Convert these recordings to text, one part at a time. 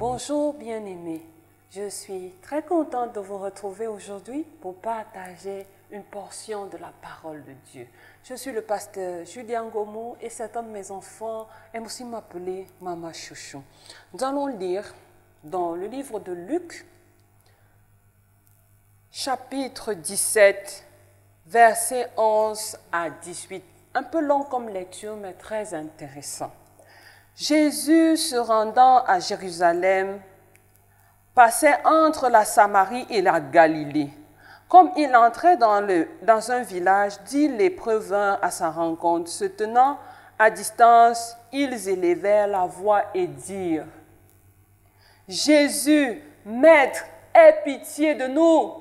Bonjour bien-aimés, je suis très contente de vous retrouver aujourd'hui pour partager une portion de la parole de Dieu. Je suis le pasteur Julien Gomo et certains de mes enfants aiment aussi m'appeler Maman Chouchou. Nous allons lire dans le livre de Luc, chapitre 17, versets 11 à 18. Un peu long comme lecture, mais très intéressant. Jésus, se rendant à Jérusalem, passait entre la Samarie et la Galilée. Comme il entrait dans un village, 10 lépreux vinrent à sa rencontre. Se tenant à distance, ils élevèrent la voix et dirent: « Jésus, Maître, aie pitié de nous. »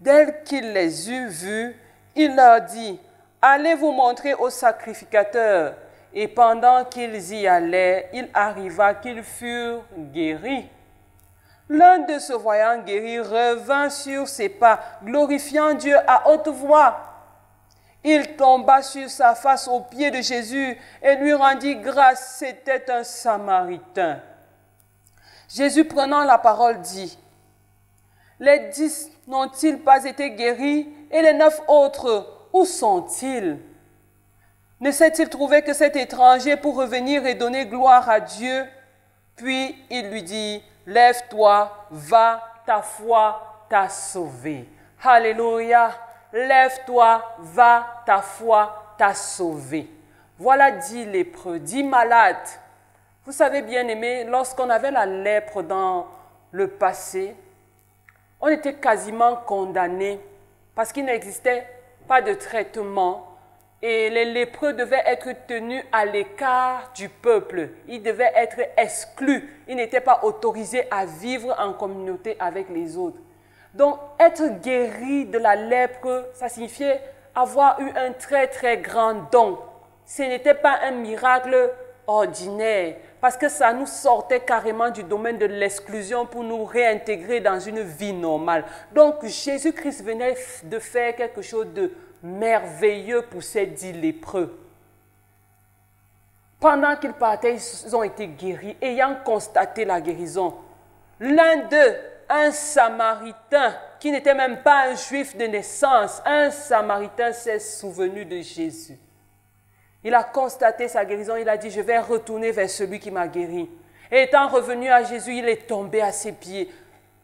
Dès qu'il les eut vus, il leur dit: « Allez vous montrer au sacrificateur. » Et pendant qu'ils y allaient, il arriva qu'ils furent guéris. L'un de se voyant guéri revint sur ses pas, glorifiant Dieu à haute voix. Il tomba sur sa face aux pieds de Jésus et lui rendit grâce. C'était un Samaritain. Jésus, prenant la parole, dit: « Les 10 n'ont-ils pas été guéris, et les 9 autres, où sont-ils? Ne s'est-il trouvé que cet étranger pour revenir et donner gloire à Dieu? » Puis il lui dit: « Lève-toi, va, ta foi t'a sauvé. » Alléluia. Lève-toi, va, ta foi t'a sauvé. Voilà 10 lépreux, 10 malades. Vous savez, bien aimés, lorsqu'on avait la lèpre dans le passé, on était quasiment condamnés parce qu'il n'existait pas de traitement. Et les lépreux devaient être tenus à l'écart du peuple. Ils devaient être exclus. Ils n'étaient pas autorisés à vivre en communauté avec les autres. Donc, être guéri de la lèpre, ça signifiait avoir eu un très très grand don. Ce n'était pas un miracle ordinaire, parce que ça nous sortait carrément du domaine de l'exclusion pour nous réintégrer dans une vie normale. Donc, Jésus-Christ venait de faire quelque chose de merveilleux pour ces 10 lépreux. Pendant qu'ils partaient, ils ont été guéris. Ayant constaté la guérison, l'un d'eux, un Samaritain, qui n'était même pas un juif de naissance, un Samaritain s'est souvenu de Jésus. Il a constaté sa guérison, il a dit: « Je vais retourner vers celui qui m'a guéri. » Et étant revenu à Jésus, il est tombé à ses pieds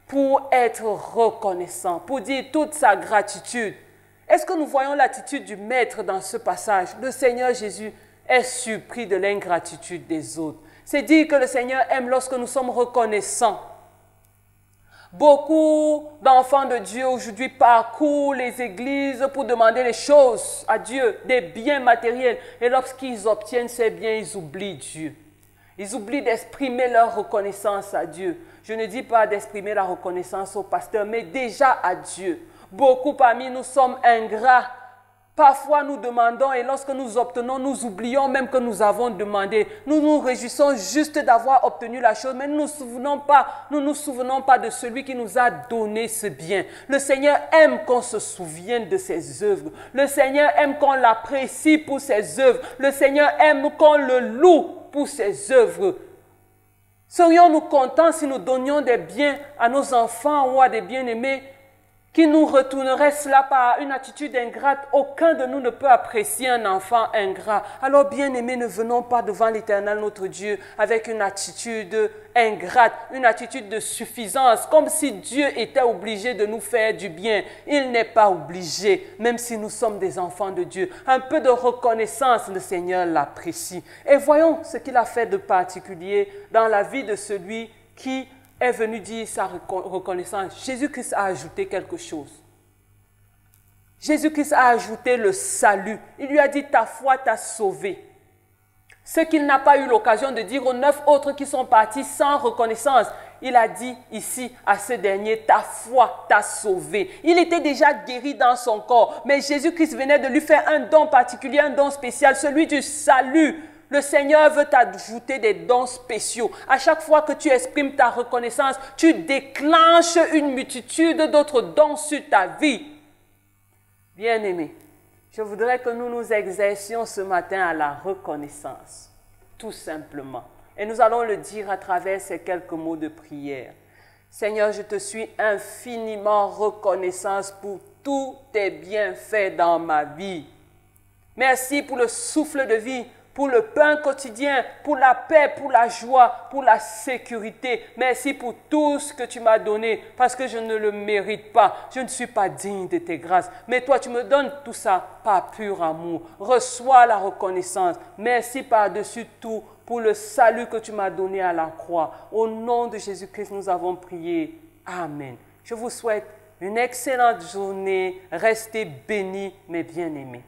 pour être reconnaissant, pour dire toute sa gratitude. Est-ce que nous voyons l'attitude du Maître dans ce passage? Le Seigneur Jésus est surpris de l'ingratitude des autres. C'est dire que le Seigneur aime lorsque nous sommes reconnaissants. Beaucoup d'enfants de Dieu aujourd'hui parcourent les églises pour demander les choses à Dieu, des biens matériels. Et lorsqu'ils obtiennent ces biens, ils oublient Dieu. Ils oublient d'exprimer leur reconnaissance à Dieu. Je ne dis pas d'exprimer la reconnaissance au pasteur, mais déjà à Dieu. Beaucoup parmi nous sommes ingrats. Parfois nous demandons et lorsque nous obtenons, nous oublions même que nous avons demandé. Nous nous réjouissons juste d'avoir obtenu la chose, mais nous ne nous souvenons pas de celui qui nous a donné ce bien. Le Seigneur aime qu'on se souvienne de ses œuvres. Le Seigneur aime qu'on l'apprécie pour ses œuvres. Le Seigneur aime qu'on le loue pour ses œuvres. Serions-nous contents si nous donnions des biens à nos enfants ou à des bien-aimés qui nous retournerait cela par une attitude ingrate? Aucun de nous ne peut apprécier un enfant ingrat. Alors, bien-aimés, ne venons pas devant l'Éternel notre Dieu avec une attitude ingrate, une attitude de suffisance, comme si Dieu était obligé de nous faire du bien. Il n'est pas obligé, même si nous sommes des enfants de Dieu. Un peu de reconnaissance, le Seigneur l'apprécie. Et voyons ce qu'il a fait de particulier dans la vie de celui qui est venu dire sa reconnaissance. Jésus-Christ a ajouté quelque chose. Jésus-Christ a ajouté le salut. Il lui a dit: « Ta foi t'a sauvé. » Ce qu'il n'a pas eu l'occasion de dire aux 9 autres qui sont partis sans reconnaissance. Il a dit ici à ce dernier: « Ta foi t'a sauvé. » Il était déjà guéri dans son corps, mais Jésus-Christ venait de lui faire un don particulier, un don spécial, celui du salut. Le Seigneur veut t'ajouter des dons spéciaux. À chaque fois que tu exprimes ta reconnaissance, tu déclenches une multitude d'autres dons sur ta vie. Bien-aimés, je voudrais que nous nous exercions ce matin à la reconnaissance, tout simplement. Et nous allons le dire à travers ces quelques mots de prière. Seigneur, je te suis infiniment reconnaissante pour tous tes bienfaits dans ma vie. Merci pour le souffle de vie, pour le pain quotidien, pour la paix, pour la joie, pour la sécurité. Merci pour tout ce que tu m'as donné, parce que je ne le mérite pas. Je ne suis pas digne de tes grâces. Mais toi, tu me donnes tout ça par pur amour. Reçois la reconnaissance. Merci par-dessus tout pour le salut que tu m'as donné à la croix. Au nom de Jésus-Christ, nous avons prié. Amen. Je vous souhaite une excellente journée. Restez bénis, mes bien-aimés.